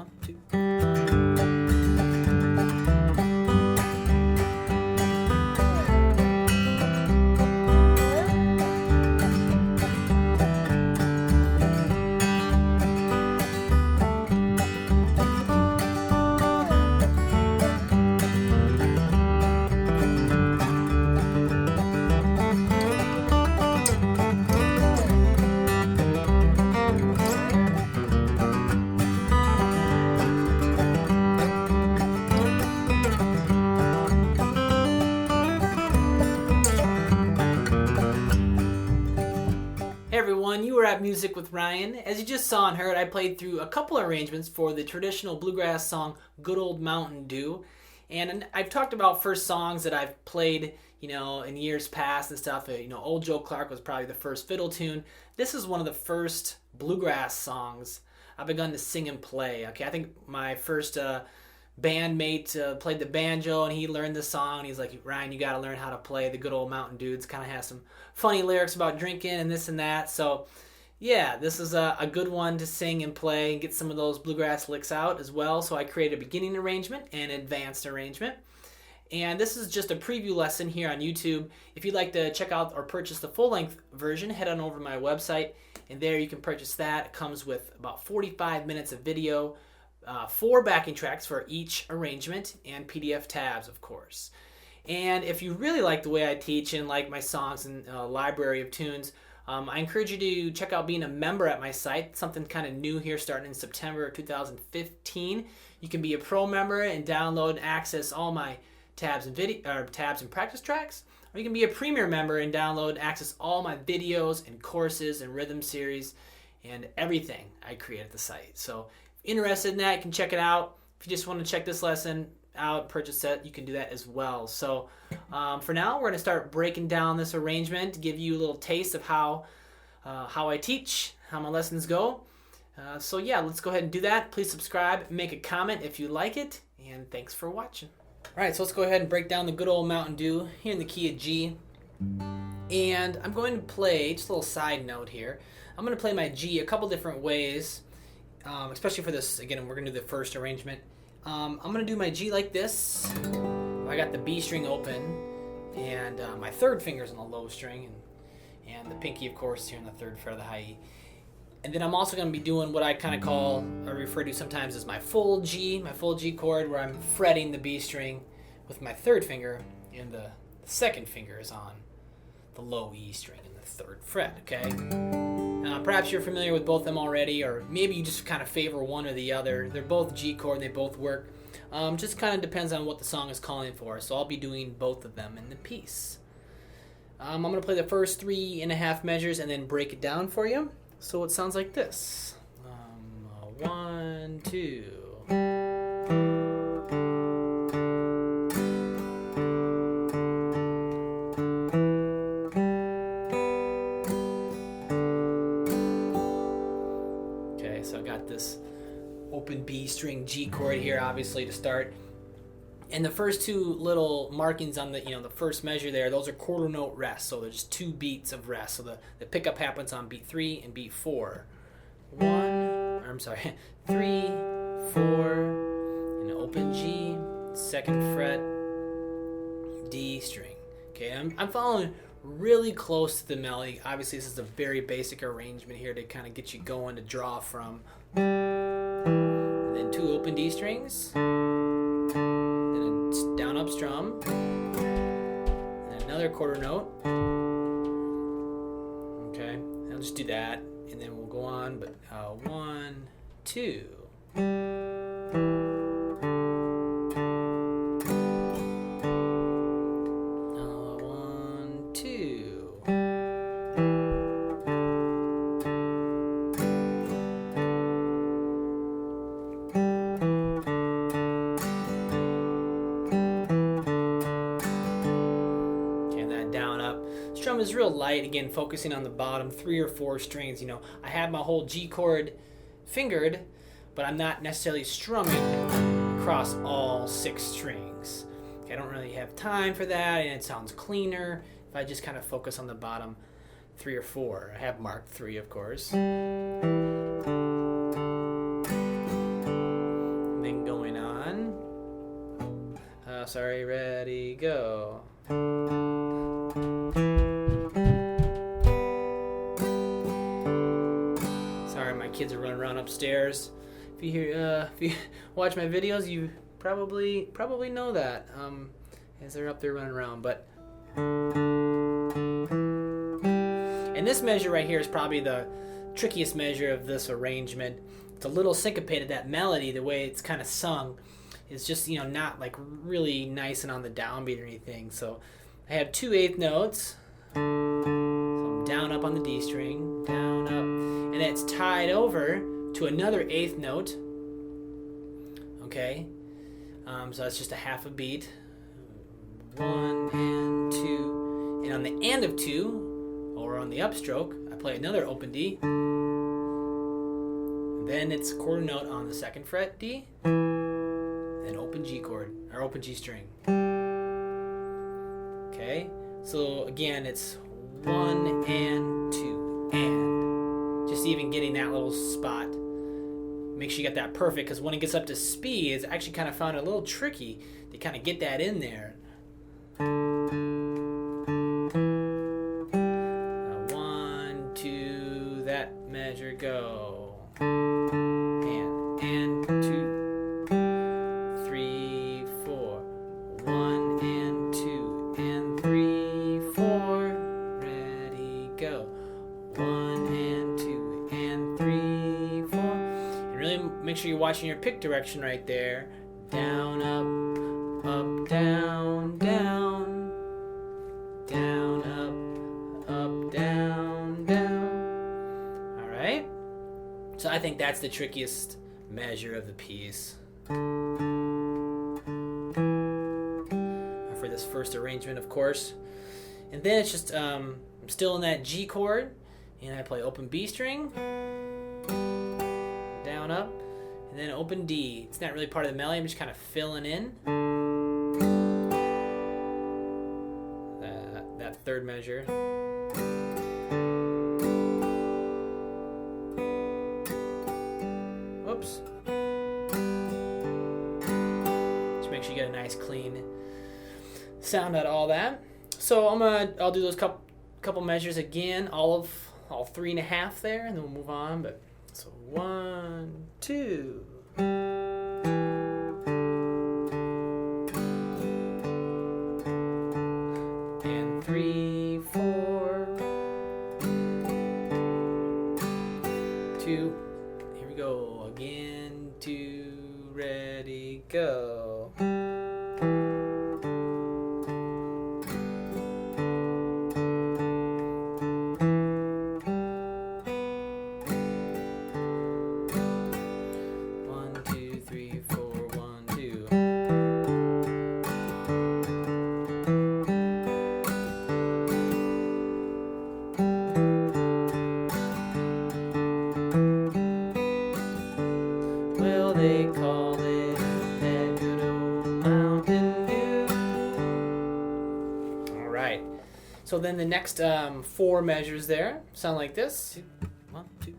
1, 2. Hey everyone, you were at Music with Ryan. As you just saw and heard, I played through a couple arrangements for the traditional bluegrass song Good Old Mountain Dew. And I've talked about first songs that I've played, in years past and stuff. Old Joe Clark was probably the first fiddle tune. This is one of the first bluegrass songs I've begun to sing and play. Okay, I think my first bandmate played the banjo and he learned the song and he's like, Ryan, you got to learn how to play the Good Old Mountain Dew. It kind of has some funny lyrics about drinking and this and that. So yeah, this is a good one to sing and play and get some of those bluegrass licks out as well. So I created a beginning arrangement and advanced arrangement. And this is just a preview lesson here on YouTube. If you'd like to check out or purchase the full-length version, head on over to my website and there you can purchase that. It comes with about 45 minutes of video, 4 backing tracks for each arrangement, and PDF tabs, of course. And if you really like the way I teach and like my songs and library of tunes, I encourage you to check out being a member at my site. Something kind of new here starting in September of 2015. You can be a pro member and download and access all my tabs and practice tracks. Or you can be a premier member and download and access all my videos and courses and rhythm series and everything I create at the site. So interested in that, you can check it out. If you just want to check this lesson out, purchase it, you can do that as well. So for now, we're going to start breaking down this arrangement to give you a little taste of how I teach, how my lessons go. So yeah, let's go ahead and do that. Please subscribe, make a comment if you like it, and thanks for watching. All right, so let's go ahead and break down the Good Old Mountain Dew here in the key of G. And I'm going to play, just a little side note here, I'm going to play my G a couple different ways. Especially for this, again, we're going to do the first arrangement. I'm going to do my G like this. I got the B string open, and my third finger's on the low string, and the pinky, of course, here on the third fret of the high E. And then I'm also going to be doing what I kind of call, or refer to sometimes as my full G chord, where I'm fretting the B string with my third finger, and the second finger is on the low E string in the third fret, okay? Perhaps you're familiar with both of them already, or maybe you just kind of favor one or the other. They're both G chord and they both work. Just kind of depends on what the song is calling for, so I'll be doing both of them in the piece. I'm going to play the first 3.5 measures and then break it down for you. So it sounds like this. 1, 2. So I got this open B string G chord here, obviously, to start. And the first two little markings on the the first measure there, those are quarter note rests. So there's 2 beats of rest. So the pickup happens on beat 3 and beat 4. 3, 4, and open G, second fret, D string. Okay, I'm following really close to the melody. Obviously, this is a very basic arrangement here to kind of get you going to draw from. And then 2 open D strings, then a down up strum, and another quarter note. Okay, I'll just do that, and then we'll go on. But 1, 2. 1, 2. Strum is real light, again, focusing on the bottom 3 or 4 strings. I have my whole G chord fingered, but I'm not necessarily strumming across all 6 strings. Okay, I don't really have time for that, and it sounds cleaner if I just kind of focus on the bottom 3 or 4. I have marked 3, of course. sorry, ready, go. Sorry, my kids are running around upstairs. If you watch my videos, you probably know that as they're up there running around. But and this measure right here is probably the trickiest measure of this arrangement. It's a little syncopated. That melody, the way it's kind of sung, is just not like really nice and on the downbeat or anything. So I have 2 eighth notes. So I'm down up on the D string, down up, and it's tied over to another eighth note. Okay, so that's just a half a beat. 1 and 2, and on the end of 2, or on the upstroke, I play another open D. And then it's a quarter note on the 2nd fret D, then open G chord or open G string. Okay, so again it's 1 and 2 and just even getting that little spot. Make sure you get that perfect, because when it gets up to speed, it's actually kind of found it a little tricky to kind of get that in there. 1, 2, that measure, go. And 2, 3, 4. 1 and 2 and 3, 4. Ready, go. 1 and 2 and 3, 4. And really make sure you're watching your pick direction right there. Down, up, down, down. Down, up, down, down. All right. So I think that's the trickiest measure of the piece for this first arrangement, of course. And then it's just I'm still in that G chord, and I play open B string, down, up, and then open D. It's not really part of the melody. I'm just kind of filling in that third measure. Whoops. Just make sure you get a nice clean sound out of all that. So I'll do those couple measures again, all 3.5 there, and then we'll move on. But so 1, 2. And 3, 4. 2. Here we go again. 2, ready, go. They call it that good old Mountain Dew. All right. So then the next 4 measures there sound like this. 1, 2,